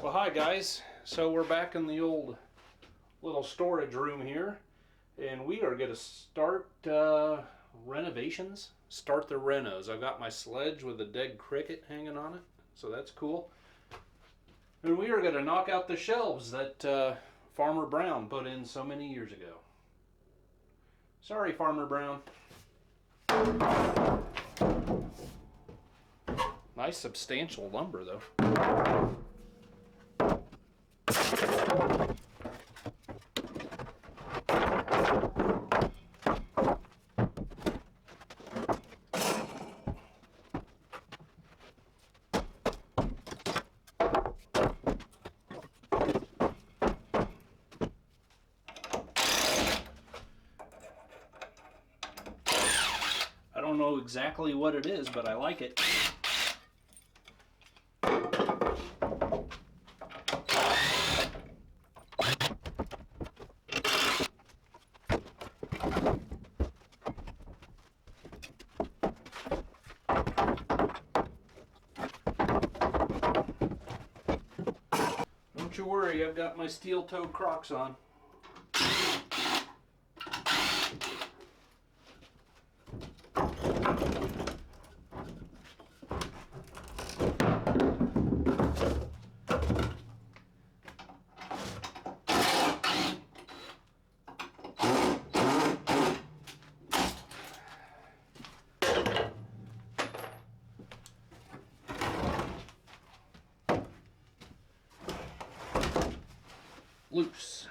Well, hi guys. So we're back in the old little storage room here, and we are going to start renovations. Start the renos. I've got my sledge with a dead cricket hanging on it, so that's cool. And we are going to knock out the shelves that Farmer Brown put in so many years ago. Sorry, Farmer Brown. Nice substantial lumber though. I don't know exactly what it is, but I like it. Don't you worry, I've got my steel-toed Crocs on. Loose.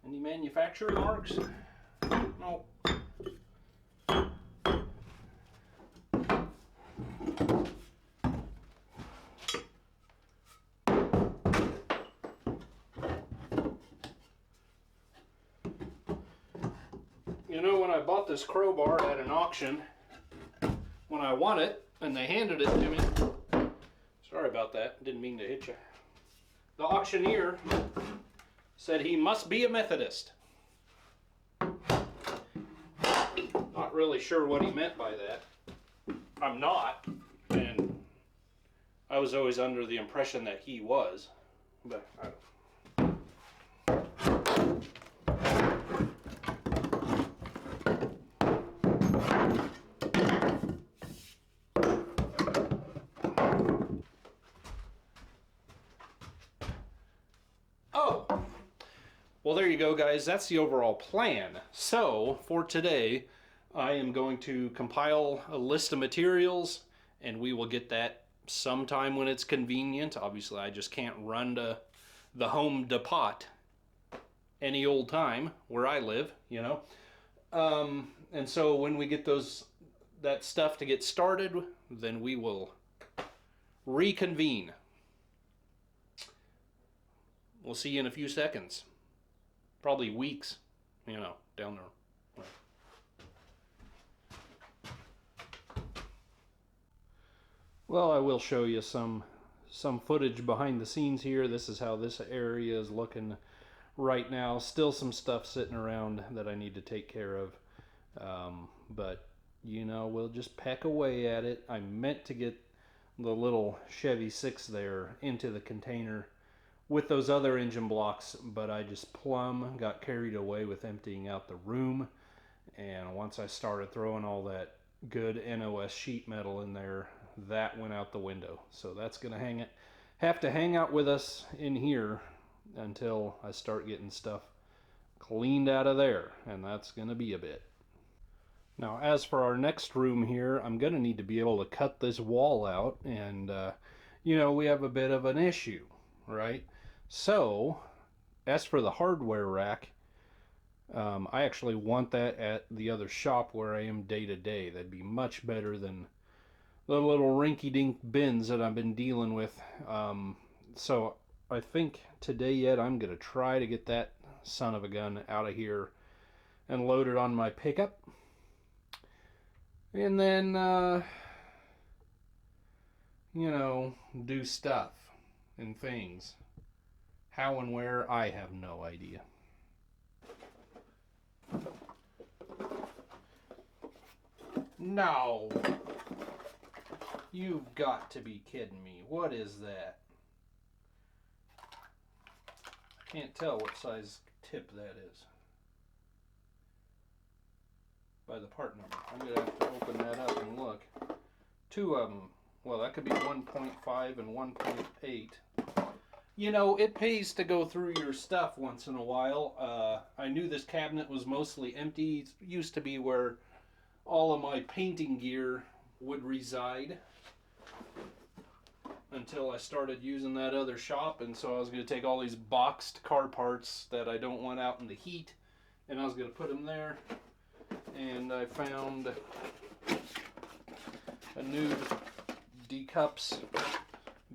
Any manufacturer marks? No. You know, when I bought this crowbar at an auction, when I won it, and they handed it to me, sorry about that, didn't mean to hit you. The auctioneer said he must be a Methodist. Not really sure what he meant by that. I'm not, and I was always under the impression that he was, but I don't. Oh! Well, there you go, guys. That's the overall plan. So, for today, I am going to compile a list of materials, and we will get that sometime when it's convenient. Obviously, I just can't run to the Home Depot any old time where I live, you know. And so when we get that stuff to get started, then we will reconvene. We'll see you in a few seconds. Probably weeks, you know, down there. Well, I will show you some footage behind the scenes here. This is how this area is looking right now. Still some stuff sitting around that I need to take care of. But, you know, we'll just peck away at it. I meant to get the little Chevy 6 there into the container with those other engine blocks, but I just plumb got carried away with emptying out the room, and once I started throwing all that good NOS sheet metal in there, that went out the window. So that's gonna have to hang out with us in here until I start getting stuff cleaned out of there, and that's gonna be a bit. Now, as for our next room here, I'm gonna need to be able to cut this wall out, and you know, we have a bit of an issue, right? So, as for the hardware rack, I actually want that at the other shop where I am day to day. That'd be much better than the little rinky-dink bins that I've been dealing with. So I think today yet I'm gonna try to get that son of a gun out of here and load it on my pickup, and then do stuff and things. How and where, I have no idea. No. You've got to be kidding me. What is that? I can't tell what size tip that is by the part number. I'm going to have to open that up and look. Two of them. Well, that could be 1.5 and 1.8. You know, it pays to go through your stuff once in a while. I knew this cabinet was mostly empty. It used to be where all of my painting gear would reside until I started using that other shop, and so I was going to take all these boxed car parts that I don't want out in the heat, and I was going to put them there. And I found a new D-cups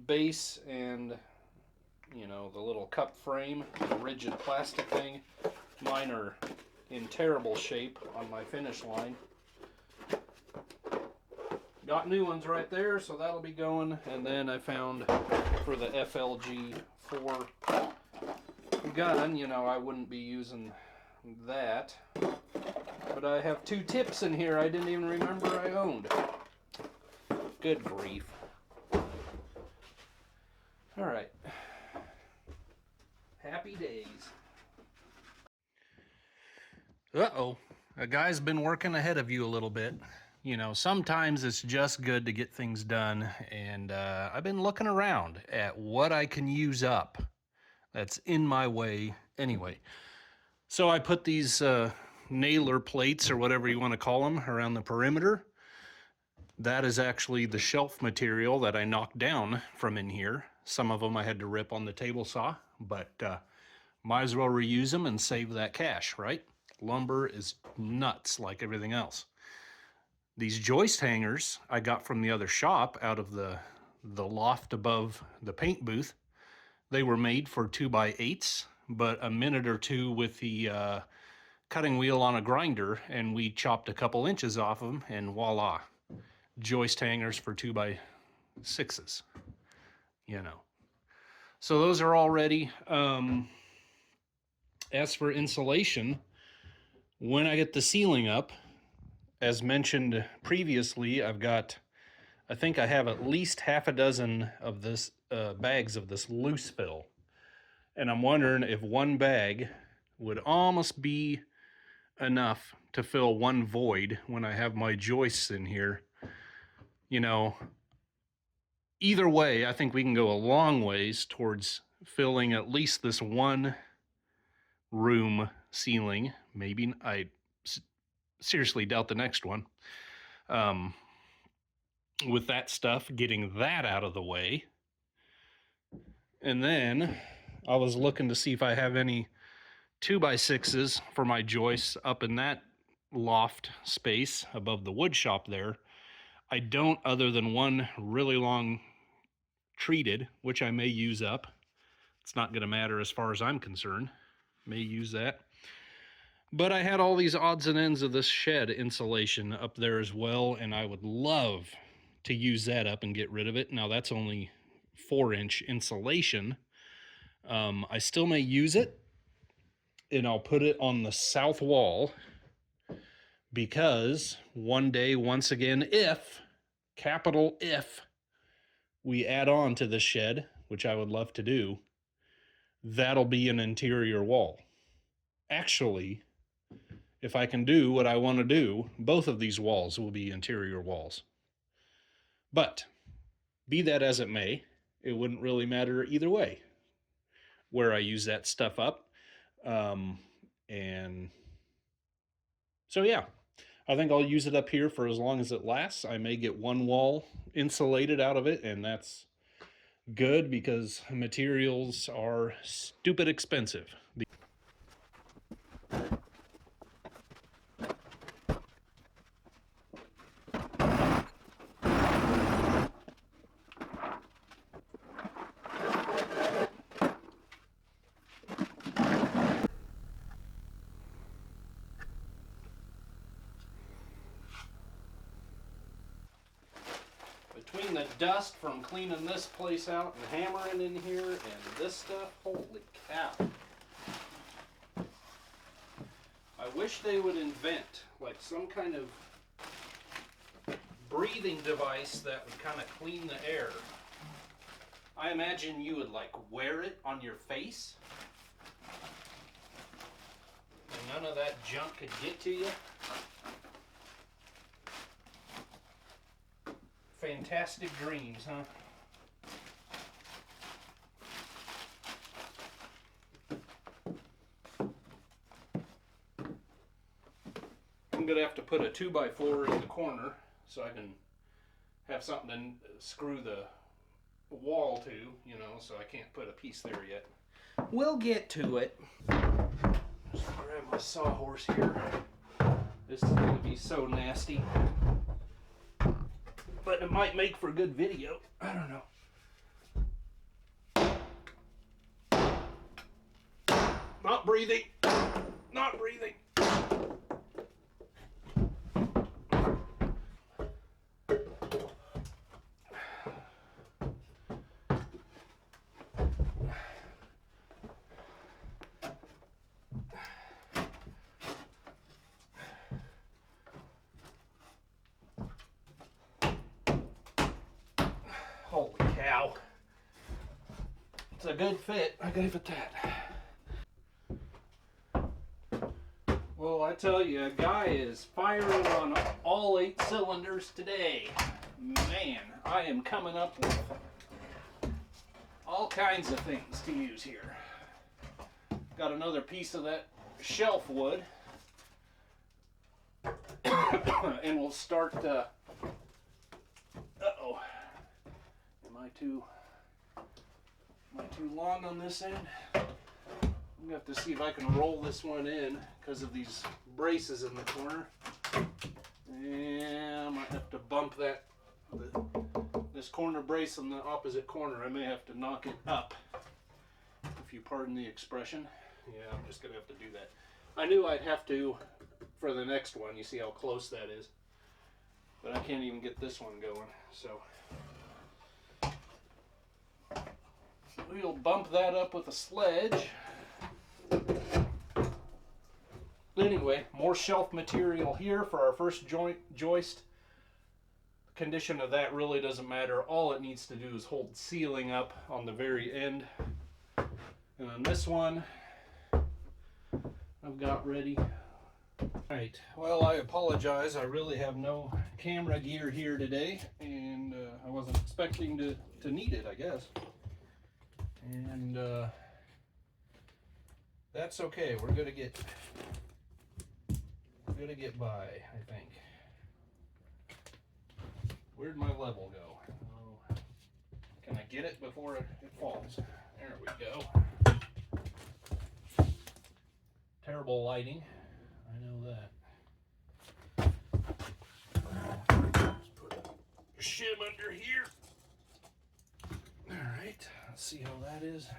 base and the little cup frame, the rigid plastic thing. Mine are in terrible shape on my finish line. Got new ones right there, so that'll be going. And then I found for the FLG 4 gun, I wouldn't be using that. But I have two tips in here I didn't even remember I owned. Good grief. Alright. Happy days. Uh-oh. A guy's been working ahead of you a little bit. Sometimes it's just good to get things done, and I've been looking around at what I can use up that's in my way anyway. So I put these nailer plates, or whatever you want to call them, around the perimeter. That is actually the shelf material that I knocked down from in here. Some of them I had to rip on the table saw, but might as well reuse them and save that cash, right? Lumber is nuts like everything else. These joist hangers I got from the other shop out of the loft above the paint booth. They were made for 2x8s, but a minute or two with the cutting wheel on a grinder, and we chopped a couple inches off them, and voila, joist hangers for 2x6s. So those are all ready. As for insulation, when I get the ceiling up, as mentioned previously, I think I have at least half a dozen of this bags of this loose fill. And I'm wondering if one bag would almost be enough to fill one void when I have my joists in here. Either way, I think we can go a long ways towards filling at least this one room ceiling. Maybe I seriously doubt the next one. With that stuff, getting that out of the way. And then I was looking to see if I have any 2x6s for my joists up in that loft space above the wood shop there. I don't, other than one really long treated, which I may use up. It's not going to matter as far as I'm concerned. May use that. But I had all these odds and ends of this shed insulation up there as well, and I would love to use that up and get rid of it. Now that's only 4-inch insulation. I still may use it, and I'll put it on the south wall, because one day, once again, if, capital if, we add on to the shed, which I would love to do, that'll be an interior wall. Actually, if I can do what I want to do, both of these walls will be interior walls. But be that as it may, it wouldn't really matter either way where I use that stuff up. And so yeah, I think I'll use it up here for as long as it lasts. I may get one wall insulated out of it, and that's good because materials are stupid expensive. Between the dust from cleaning this place out and hammering in here and this stuff, holy cow. I wish they would invent like some kind of breathing device that would kind of clean the air. I imagine you would like wear it on your face and none of that junk could get to you. Fantastic dreams, huh? I'm gonna have to put a 2x4 in the corner so I can have something to screw the wall to, you know, so I can't put a piece there yet. We'll get to it. Just grab my sawhorse here. This is gonna be so nasty. But it might make for a good video. I don't know. Not breathing. Not breathing. Holy cow. It's a good fit, I give it that. Well, I tell you, a guy is firing on all 8 cylinders today. Man, I am coming up with all kinds of things to use here. Got another piece of that shelf wood. And we'll start, uh-oh. Am I too long on this end? I'm gonna have to see if I can roll this one in because of these braces in the corner. And I might have to bump that, this corner brace on the opposite corner. I may have to knock it up, if you pardon the expression. Yeah, I'm just gonna have to do that. I knew I'd have to for the next one. You see how close that is, but I can't even get this one going, so we'll bump that up with a sledge. Anyway, more shelf material here for our first joist. The condition of that really doesn't matter. All it needs to do is hold ceiling up on the very end. And on this one, I've got ready. Alright, well, I apologize. I really have no camera gear here today, and I wasn't expecting to need it, I guess. And that's okay. We're gonna get by, I think. Where'd my level go? Oh, can I get it before it falls? There we go. Terrible lighting. I know that. Let's put a shim under here. All right, let's see how that is.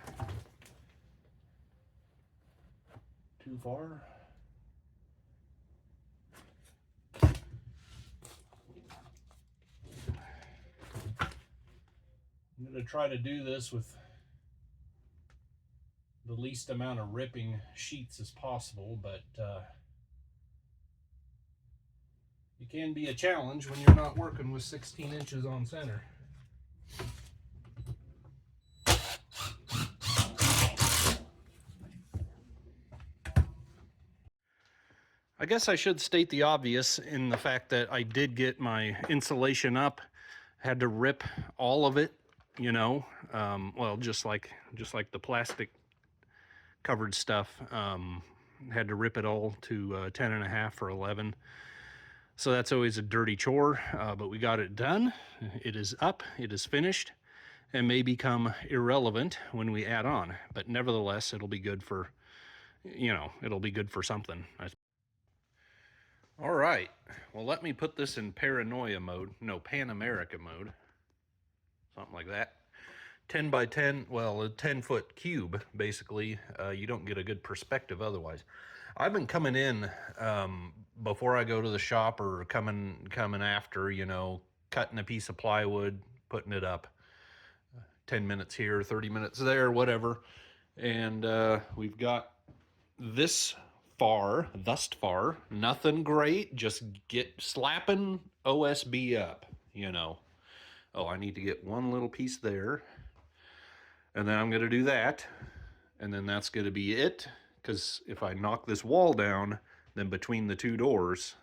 Too far. I'm going to try to do this with the least amount of ripping sheets as possible, but it can be a challenge when you're not working with 16 inches on center. I guess I should state the obvious in the fact that I did get my insulation up, had to rip all of it, you know, well, just like the plastic covered stuff, had to rip it all to 10.5 or 11. So that's always a dirty chore, but we got it done. It is up, it is finished, and may become irrelevant when we add on, but nevertheless, it'll be good for, you know, it'll be good for something. All right, well, let me put this in paranoia mode, no, Pan America mode, something like that. 10 by 10, well, a 10-foot cube, basically. You don't get a good perspective otherwise. I've been coming in before I go to the shop, or coming after, you know, cutting a piece of plywood, putting it up. 10 minutes here, 30 minutes there, whatever. And we've got thus far, nothing great, just slapping OSB up, you know. Oh, I need to get one little piece there. And then I'm going to do that. And then that's going to be it. Because if I knock this wall down, then between the two doors,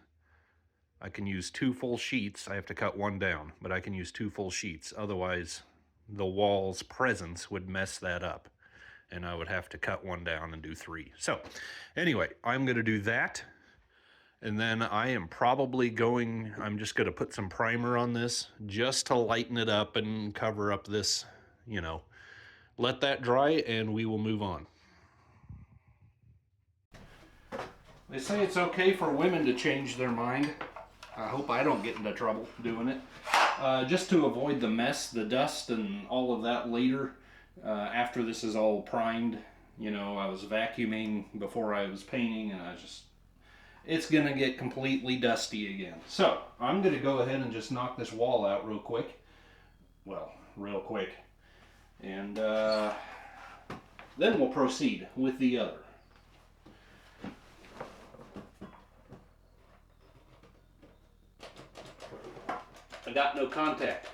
I can use 2 full sheets. I have to cut one down, but I can use 2 full sheets. Otherwise, the wall's presence would mess that up. And I would have to cut one down and do 3. So anyway, I'm going to do that. And then I am probably I'm just going to put some primer on this just to lighten it up and cover up this, you know. Let that dry and we will move on. They say it's okay for women to change their mind. I hope I don't get into trouble doing it. Just to avoid the mess, the dust, and all of that later, after this is all primed. You know, I was vacuuming before I was painting, and it's gonna get completely dusty again. So, I'm gonna go ahead and just knock this wall out real quick. Well, real quick. And then we'll proceed with the other. I got no contact.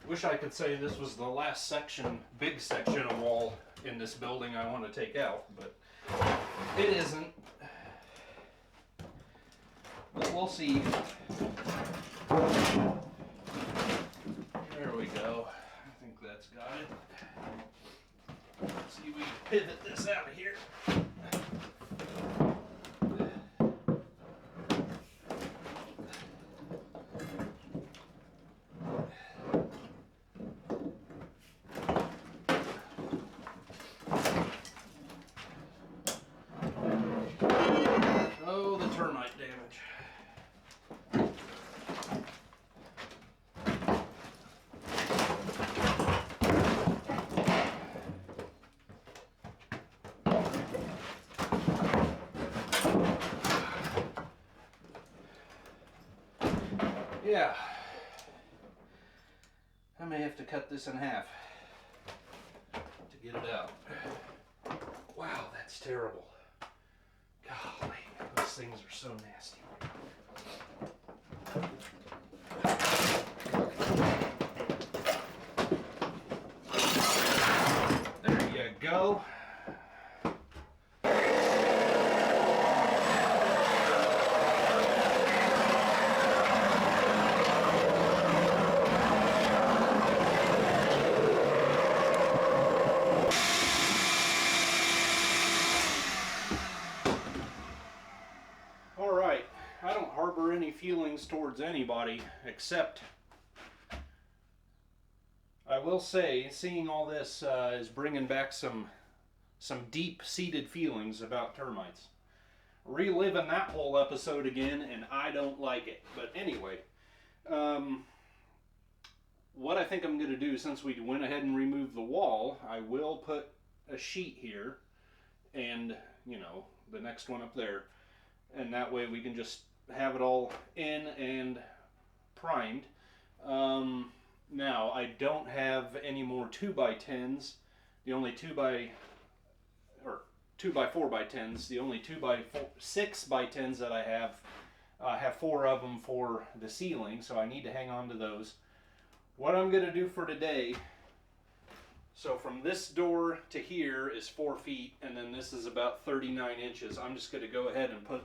Wish I could say this was the last big section of wall in this building I want to take out, but it isn't. But we'll see. There we go. I think that's got it. Let's see if we can pivot this out of here. Yeah, I may have to cut this in half to get it out. Wow, that's terrible. God. things are so nasty. There you go. Alright, I don't harbor any feelings towards anybody, except I will say seeing all this is bringing back some deep-seated feelings about termites. Reliving that whole episode again, and I don't like it. But anyway, what I think I'm going to do, since we went ahead and removed the wall, I will put a sheet here and, you know, the next one up there. And that way we can just have it all in and primed. Now, I don't have any more 2x10s. The only 2x4x10s. The only 6x10s that I have 4 of them for the ceiling, so I need to hang on to those. What I'm going to do for today, so from this door to here is 4 feet, and then this is about 39 inches. I'm just going to go ahead and put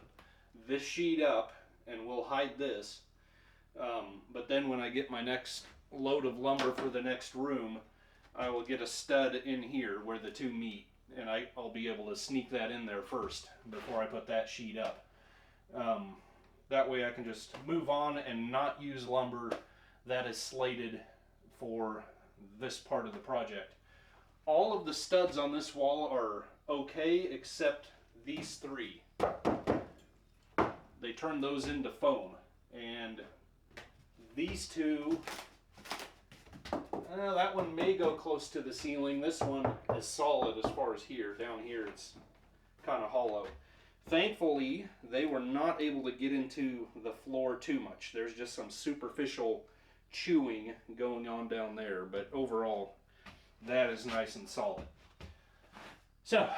this sheet up, and we'll hide this. But then when I get my next load of lumber for the next room, I will get a stud in here where the two meet, and I'll be able to sneak that in there first before I put that sheet up. That way I can just move on and not use lumber that is slated for this part of the project. All of the studs on this wall are okay except these 3. They turned those into foam, and these 2, that one may go close to the ceiling. This one is solid as far as here. Down here it's kind of hollow. Thankfully, they were not able to get into the floor too much. There's just some superficial chewing going on down there, but overall that is nice and solid. So,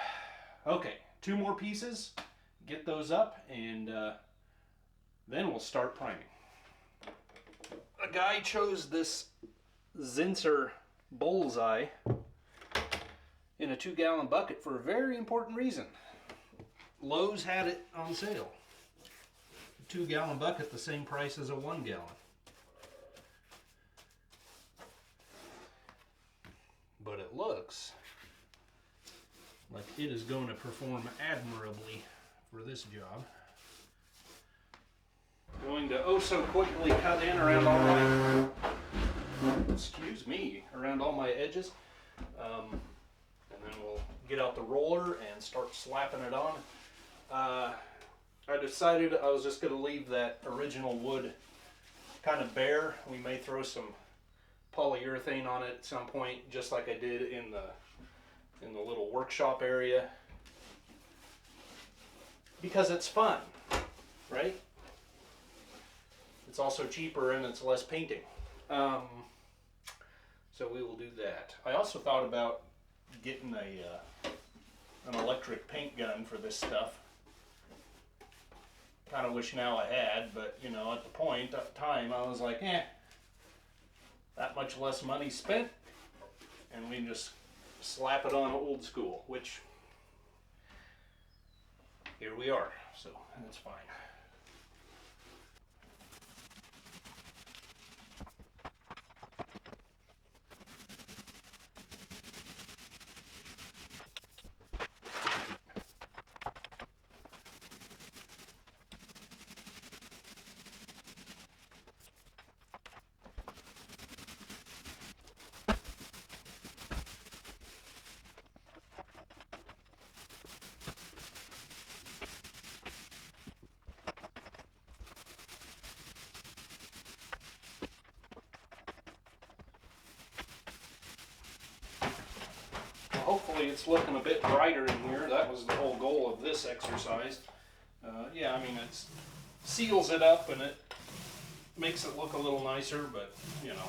okay, 2 more pieces, get those up, and then we'll start priming. A guy chose this Zinsser Bullseye in a 2-gallon bucket for a very important reason. Lowe's had it on sale. A 2-gallon bucket, the same price as a 1-gallon. But it looks like it is going to perform admirably for this job. Going to oh so quickly cut in around all my, around all my edges. And then we'll get out the roller and start slapping it on. I decided I was just going to leave that original wood kind of bare. We may throw some polyurethane on it at some point, just like I did in the little workshop area, because it's fun, right? It's also cheaper and it's less painting. So we will do that. I also thought about getting an electric paint gun for this stuff. Kind of wish now I had, but you know, at the time I was like, that much less money spent, and we can just slap it on old school, which here we are, so that's fine. Hopefully it's looking a bit brighter in here. That was the whole goal of this exercise. Yeah, I mean, it seals it up and it makes it look a little nicer, but you know,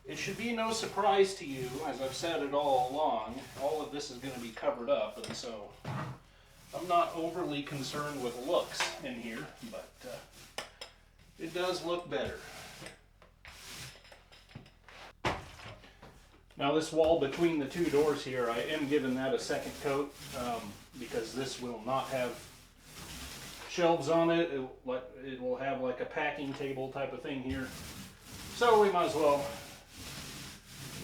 it should be no surprise to you, as I've said it all along, all of this is going to be covered up, and so I'm not overly concerned with looks in here, but it does look better. Now this wall between the two doors here, I am giving that a second coat because this will not have shelves on it. It will have like a packing table type of thing here. So we might as well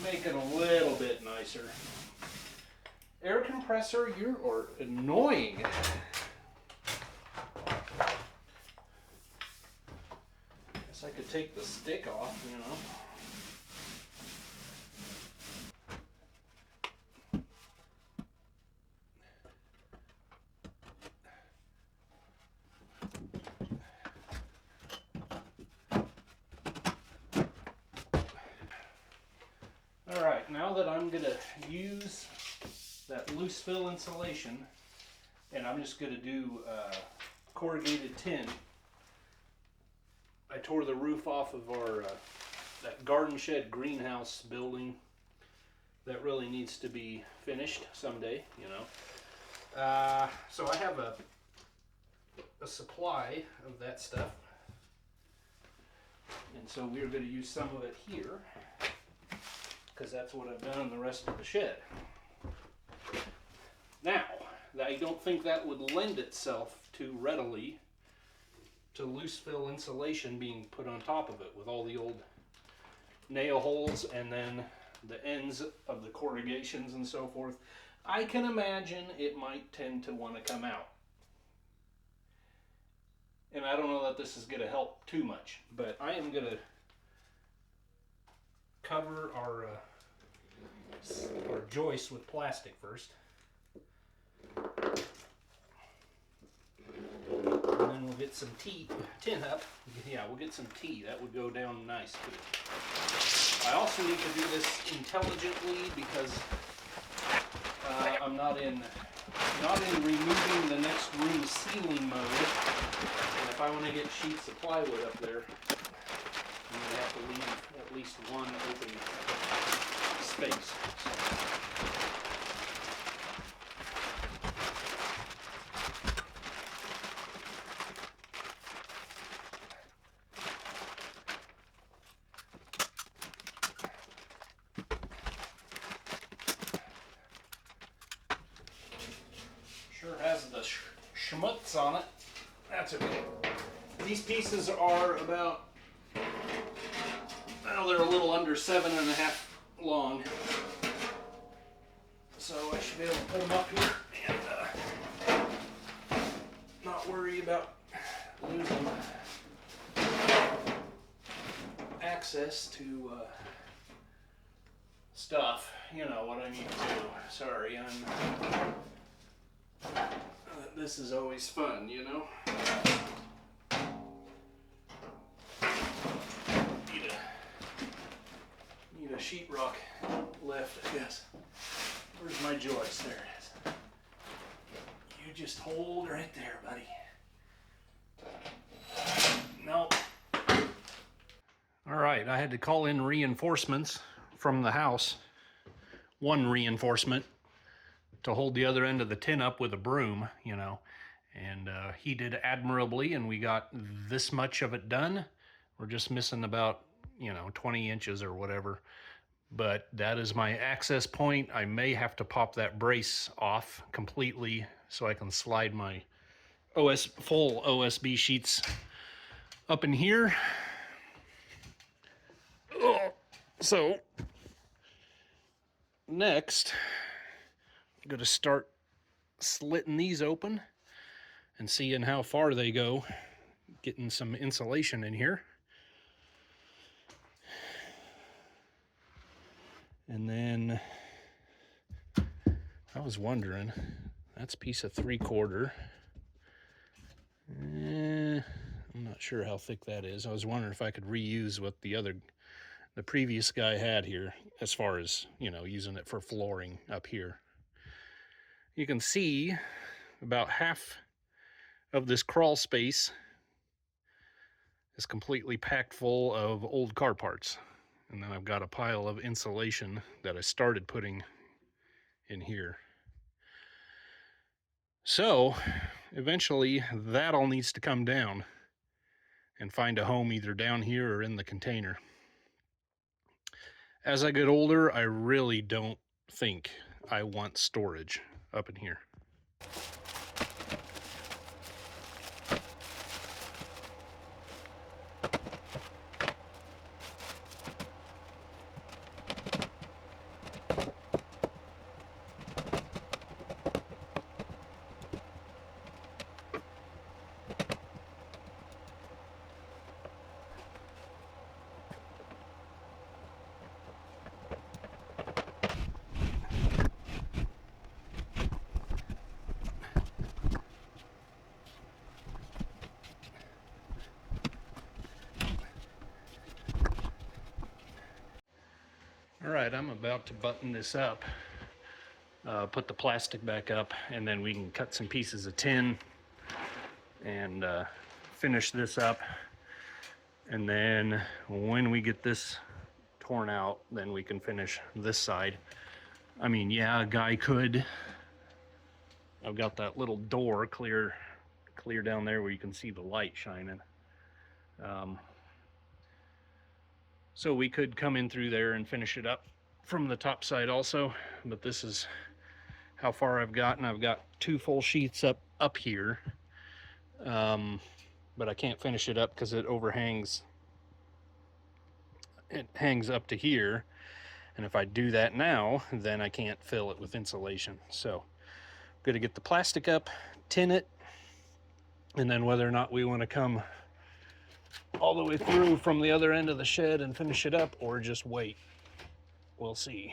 make it a little bit nicer. Air compressor, you're annoying. Guess I could take the stick off, you know. Alright, now that I'm going to use that loose fill insulation, and I'm just going to do corrugated tin. I tore the roof off of our that garden shed greenhouse building that really needs to be finished someday, you know. So I have a supply of that stuff, and so we're going to use some of it here, because that's what I've done in the rest of the shed. Now, I don't think that would lend itself too readily to loose fill insulation being put on top of it with all the old nail holes and then the ends of the corrugations and so forth. I can imagine it might tend to want to come out. And I don't know that this is going to help too much, but I am going to cover our joist with plastic first. And then we'll get some tin up. Yeah, we'll get some tea. That would go down nice too. I also need to do this intelligently because I'm not in removing the next room ceiling mode. And if I want to get sheets of plywood up there, I'm going to have to leave at least one open space. Sure has the schmutz on it. That's okay. These pieces are about, well, they're a little under 7.5 long. So I should be able to put them up here and not worry about losing access to stuff. You know what I need to do. Sorry, this is always fun, you know? Need a sheetrock lift, I guess. Where's my joist? There it is. You just hold right there, buddy. Nope. All right, I had to call in reinforcements from the house. One reinforcement to hold the other end of the tin up with a broom, you know. And he did admirably, and we got this much of it done. We're just missing about, 20 inches or whatever. But that is my access point. I may have to pop that brace off completely so I can slide my full OSB sheets up in here. So next, I'm going to start slitting these open and seeing how far they go, getting some insulation in here. And then I was wondering, that's a piece of 3/4. I'm not sure how thick that is. I was wondering if I could reuse what the previous guy had here, as far as, using it for flooring up here. You can see about half of this crawl space is completely packed full of old car parts. And then I've got a pile of insulation that I started putting in here. So eventually that all needs to come down and find a home either down here or in the container. As I get older, I really don't think I want storage up in here. All right, I'm about to button this up, put the plastic back up, and then we can cut some pieces of tin and finish this up. And then when we get this torn out, then we can finish this side. I mean, yeah, a guy could. I've got that little door clear down there where you can see the light shining. So we could come in through there and finish it up from the top side also, but this is how far I've gotten. I've got 2 full sheets up here, but I can't finish it up because it overhangs. It hangs up to here, and if I do that now, then I can't fill it with insulation. So I'm gonna get the plastic up, tin it, and then whether or not we want to come all the way through from the other end of the shed and finish it up, or just wait, we'll see.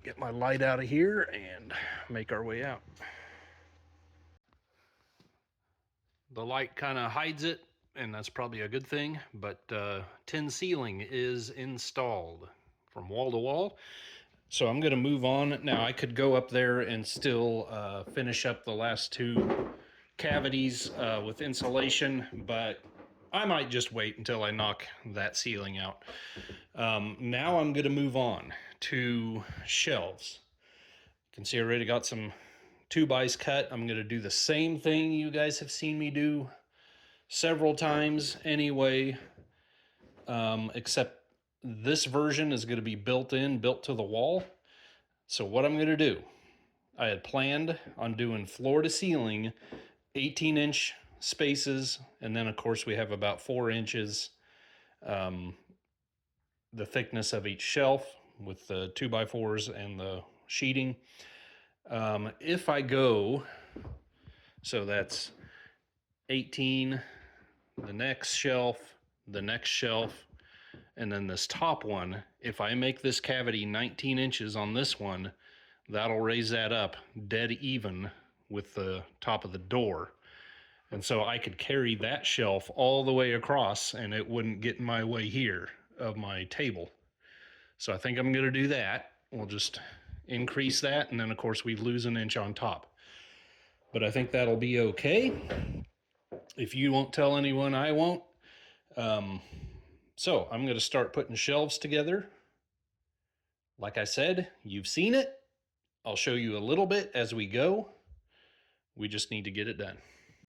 Get my light out of here and make our way out. The light kind of hides it, and that's probably a good thing, but tin ceiling is installed from wall to wall. So I'm going to move on. Now I could go up there and still finish up the last 2 cavities with insulation, but I might just wait until I knock that ceiling out. Now I'm going to move on to shelves. You can see I already got some 2x cut. I'm going to do the same thing you guys have seen me do several times anyway, except this version is going to be built to the wall. So what I'm going to do, I had planned on doing floor to ceiling 18-inch spaces, and then of course we have about 4 inches the thickness of each shelf with the 2x4s and the sheeting. If I go, so that's 18, the next shelf, and then this top one, if I make this cavity 19 inches on this one, that'll raise that up dead even with the top of the door. And so I could carry that shelf all the way across and it wouldn't get in my way here of my table. So I think I'm going to do that. We'll just increase that, and then of course we lose an inch on top. But I think that'll be okay. If you won't tell anyone, I won't. So I'm going to start putting shelves together. Like I said, you've seen it. I'll show you a little bit as we go. We just need to get it done.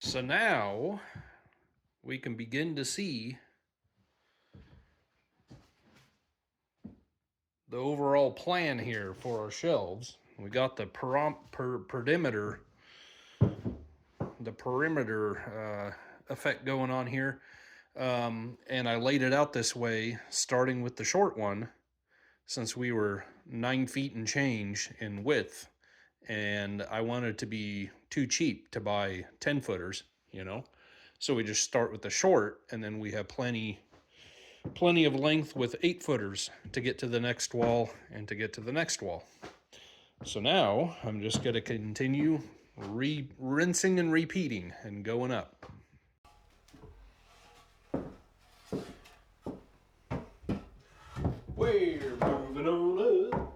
So now we can begin to see the overall plan here for our shelves. We got the perimeter effect going on here. And I laid it out this way, starting with the short one, since we were 9 feet and change in width, and I wanted to be too cheap to buy 10-footers, you know. So we just start with the short, and then we have plenty of length with 8-footers to get to the next wall and to get to the next wall. So now I'm just going to continue rinsing and repeating and going up. We're moving on up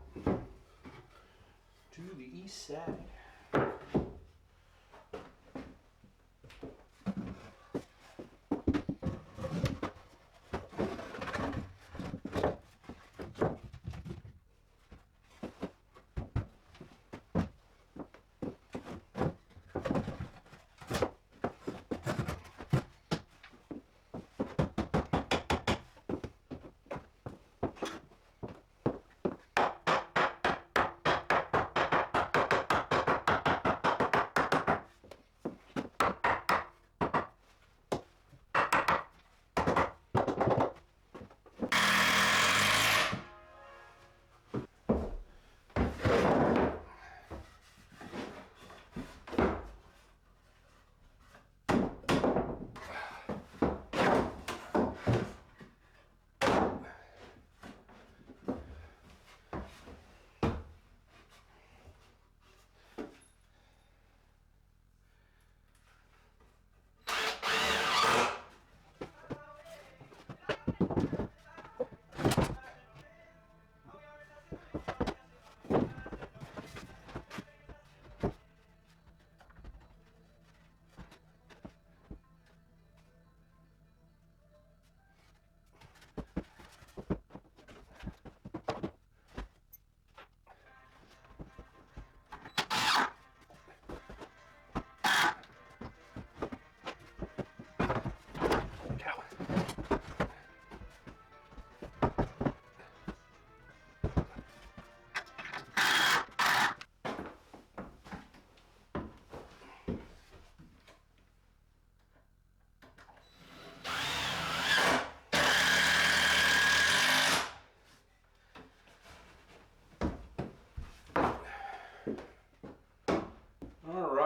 to the east side.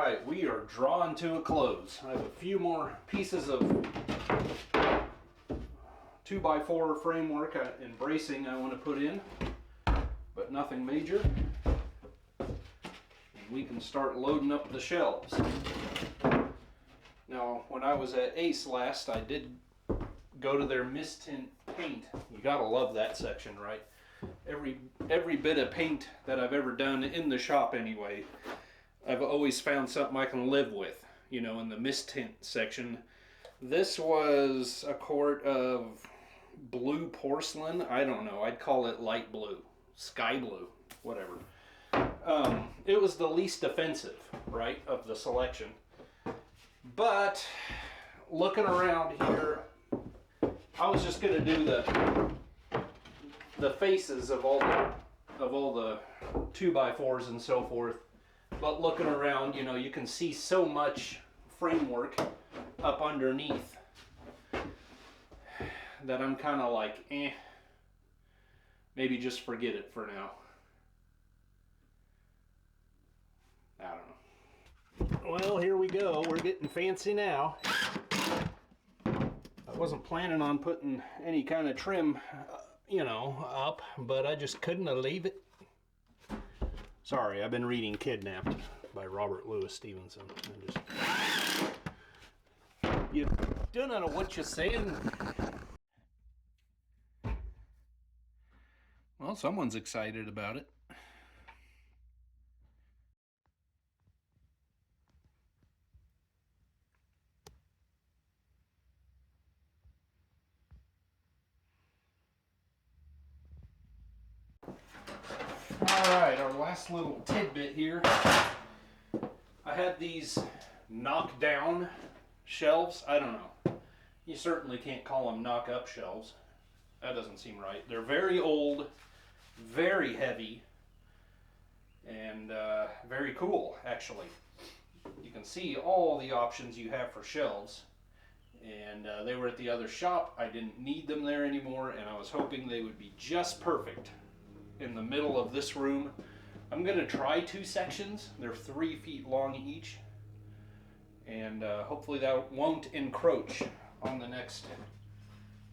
right, we are drawing to a close. I have a few more pieces of 2x4 framework and bracing I want to put in, but nothing major. And we can start loading up the shelves. Now, when I was at Ace last, I did go to their mist tint paint. You gotta love that section, right? Every bit of paint that I've ever done in the shop anyway, I've always found something I can live with, you know, in the mist tint section. This was a quart of blue porcelain. I don't know, I'd call it light blue, sky blue, whatever. It was the least offensive, right, of the selection. But looking around here, I was just gonna do the faces of all the 2x4s and so forth. But looking around, you know, you can see so much framework up underneath that I'm kind of like, maybe just forget it for now. I don't know. Well, here we go. We're getting fancy now. I wasn't planning on putting any kind of trim, you know, up, but I just couldn't leave it. Sorry, I've been reading Kidnapped by Robert Louis Stevenson. You don't know what you're saying. Well, someone's excited about it. Alright, our last little tidbit here. I had these knock-down shelves. I don't know. You certainly can't call them knock-up shelves. That doesn't seem right. They're very old, very heavy, and very cool, actually. You can see all the options you have for shelves. And they were at the other shop. I didn't need them there anymore, and I was hoping they would be just perfect in the middle of this room. I'm gonna try 2 sections. They're 3 feet long each, and hopefully that won't encroach on the next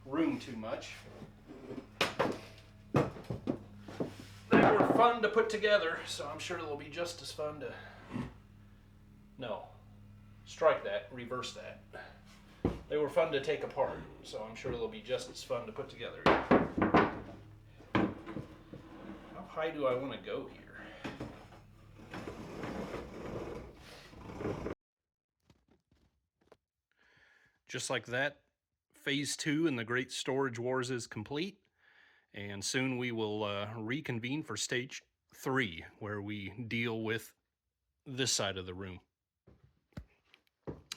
room too much. They were fun to put together, so I'm sure they'll be just as fun to... No, strike that, reverse that. They were fun to take apart, so I'm sure they'll be just as fun to put together. How high do I want to go here? Just like that, phase 2 in the Great Storage Wars is complete, and soon we will reconvene for stage 3, where we deal with this side of the room.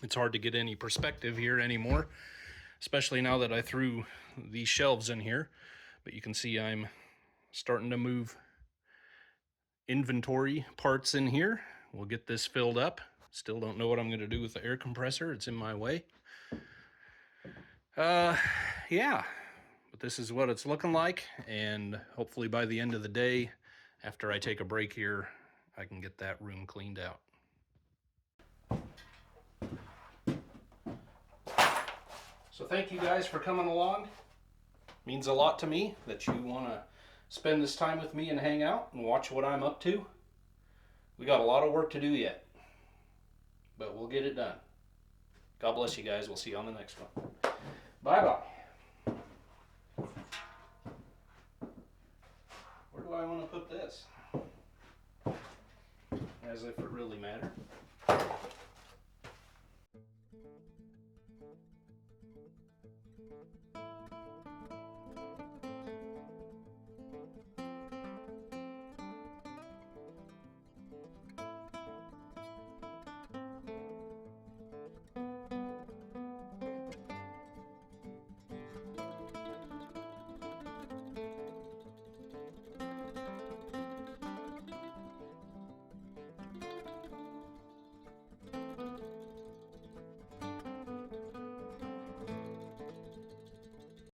It's hard to get any perspective here anymore, especially now that I threw these shelves in here, but you can see I'm starting to move inventory parts in here. We'll get this filled up. Still don't know what I'm going to do with the air compressor. It's in my way. Yeah, but this is what it's looking like, and hopefully by the end of the day, after I take a break here, I can get that room cleaned out. So thank you guys for coming along. It means a lot to me that you want to spend this time with me and hang out and watch what I'm up to. We got a lot of work to do yet, but we'll get it done. God bless you guys. We'll see you on the next one. Bye-bye. Where do I want to put this? As if it really mattered.